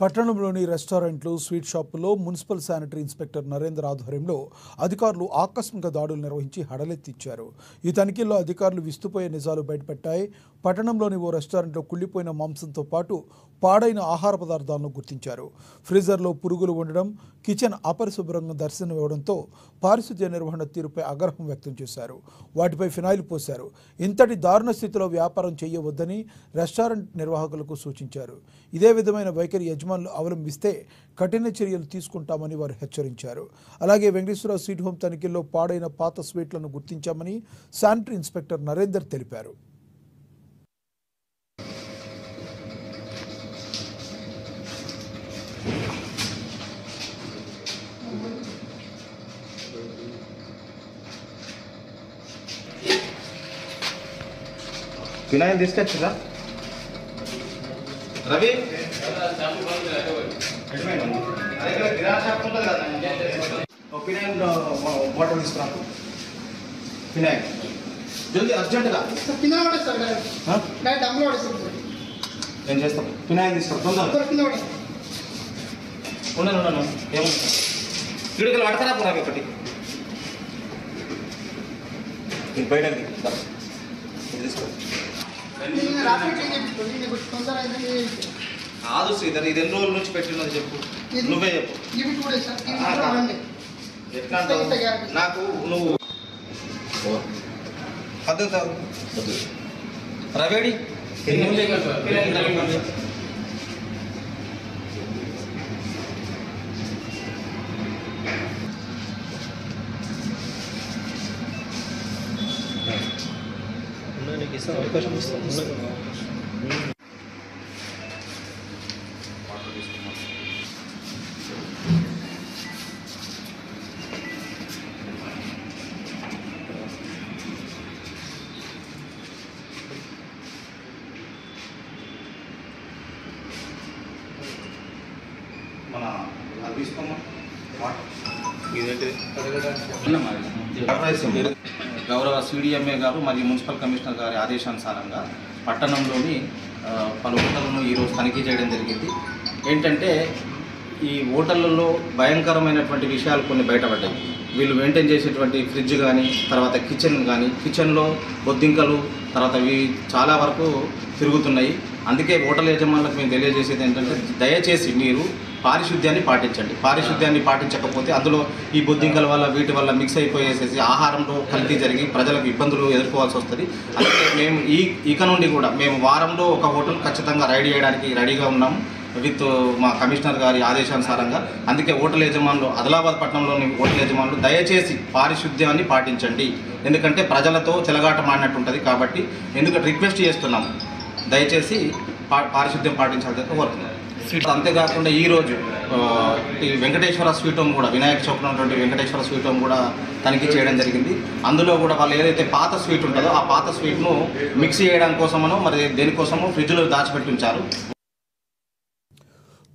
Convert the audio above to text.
పట్టణంలోని రెస్టారెంట్లు, స్వీట్ షాపుల్లో మున్సిపల్ శానిటరీ ఇన్స్పెక్టర్ నరేందర్ ఆధ్వర్యంలో అధికారులు ఆకస్మిక దాడులు నిర్వహించి హడలెత్తించారు. ఈ తనిఖీల్లో అధికారులు విస్తుపోయే నిజాలు బయటపెట్టాయి. పట్టణంలోని ఓ రెస్టారెంట్లో కుళ్లిపోయిన మాంసంతో పాటు పాడైన ఆహార పదార్థాలను గుర్తించారు. ఫ్రీజర్లో పురుగులు ఉండడం, కిచెన్ అపరిశుభ్రంగా దర్శనమివ్వడంతో పారిశుద్ధ్య నిర్వహణ తీరుపై ఆగ్రహం వ్యక్తం చేశారు. వాటిపై ఫినాయిల్ పోశారు. ఇంతటి దారుణ స్థితిలో వ్యాపారం చేయవద్దని రెస్టారెంట్ నిర్వాహకులకు సూచించారు. ఇదే విధమైన వైఖరి యజమానులు అవలంబిస్తే కఠిన చర్యలు తీసుకుంటామని వారు హెచ్చరించారు. అలాగే వెంకటేశ్వర స్వీట్ హోమ్ తనిఖీల్లో పాడైన పాత స్వీట్లను గుర్తించామని శానిటరీ ఇన్స్పెక్టర్ నరేందర్ తెలిపారు. ఫినాయిల్ తీసుకొచ్చిరా రవి? ఫినాయిల్ బాటిల్ తీసుకురా. ఫినాయిల్ జల్దీ అర్జెంటుగా నేను చేస్తాను. ఫినాయిల్ తీసుకురా తొందరగా. ఉన్నాను ఏమన్నా కిడుకలు పడతారా పోరా ఒకటి బయటది తీసుకో. కాదు శ్రీధర్, ఇది ఎన్ని రోజుల నుంచి పెట్టినది చెప్పు, నువ్వే చెప్పు. ఎట్లా అంటావు? నాకు నువ్వు పద్ధతి రవేడి అవకాశం ఇస్తాను. మన అది తీసుకోమా గౌరవ సిడిఎంఏ గారు మరియు మున్సిపల్ కమిషనర్ గారి ఆదేశానుసారంగా పట్టణంలోని పలు హోటళ్లను ఈరోజు తనిఖీ చేయడం జరిగింది. ఏంటంటే ఈ హోటళ్లలో భయంకరమైనటువంటి విషయాలు కొన్ని బయటపడ్డాయి. వీళ్ళు మెయింటైన్ చేసేటువంటి ఫ్రిడ్జ్ కానీ, తర్వాత కిచెన్లో బొద్దింకలు, తర్వాత ఇవి చాలా వరకు తిరుగుతున్నాయి. అందుకే హోటల్ యజమానులకు మేము తెలియజేసేది ఏంటంటే, దయచేసి మీరు పారిశుద్ధ్యాన్ని పాటించండి. పారిశుద్ధ్యాన్ని పాటించకపోతే అందులో ఈ బొద్దింకల వల్ల వీటి వల్ల మిక్స్ అయిపోయేసేసి ఆహారంలో కల్తీ జరిగి ప్రజలకు ఇబ్బందులు ఎదుర్కోవాల్సి వస్తుంది. అందుకే మేము ఇక నుండి కూడా మేము వారంలో ఒక హోటల్ ఖచ్చితంగా రైడ్ చేయడానికి రెడీగా ఉన్నాము విత్ మా కమిషనర్ గారి ఆదేశానుసారంగా. అందుకే హోటల్ యజమానులు, ఆదిలాబాద్ పట్టణంలోని హోటల్ యజమానులు దయచేసి పారిశుద్ధ్యాన్ని పాటించండి. ఎందుకంటే ప్రజలతో చెలగాట మాడినట్టు ఉంటుంది. కాబట్టి ఎందుకంటే రిక్వెస్ట్ చేస్తున్నాము, దయచేసి పారిశుద్ధ్యం పాటించాలని కోరుతున్నాను. అంతేకాకుండా ఈరోజు ఈ వెంకటేశ్వర స్వీట్ హోమ్ కూడా, వినాయక చౌక్లో ఉన్నటువంటి వెంకటేశ్వర స్వీట్ హోమ్ కూడా తనిఖీ చేయడం జరిగింది. అందులో కూడా వాళ్ళు ఏదైతే పాత స్వీట్ ఉంటుందో ఆ పాత స్వీట్ను మిక్స్ చేయడం కోసమనో మరి దేనికోసమో ఫ్రిడ్జ్లో దాచిపెట్టి ఉంచారు.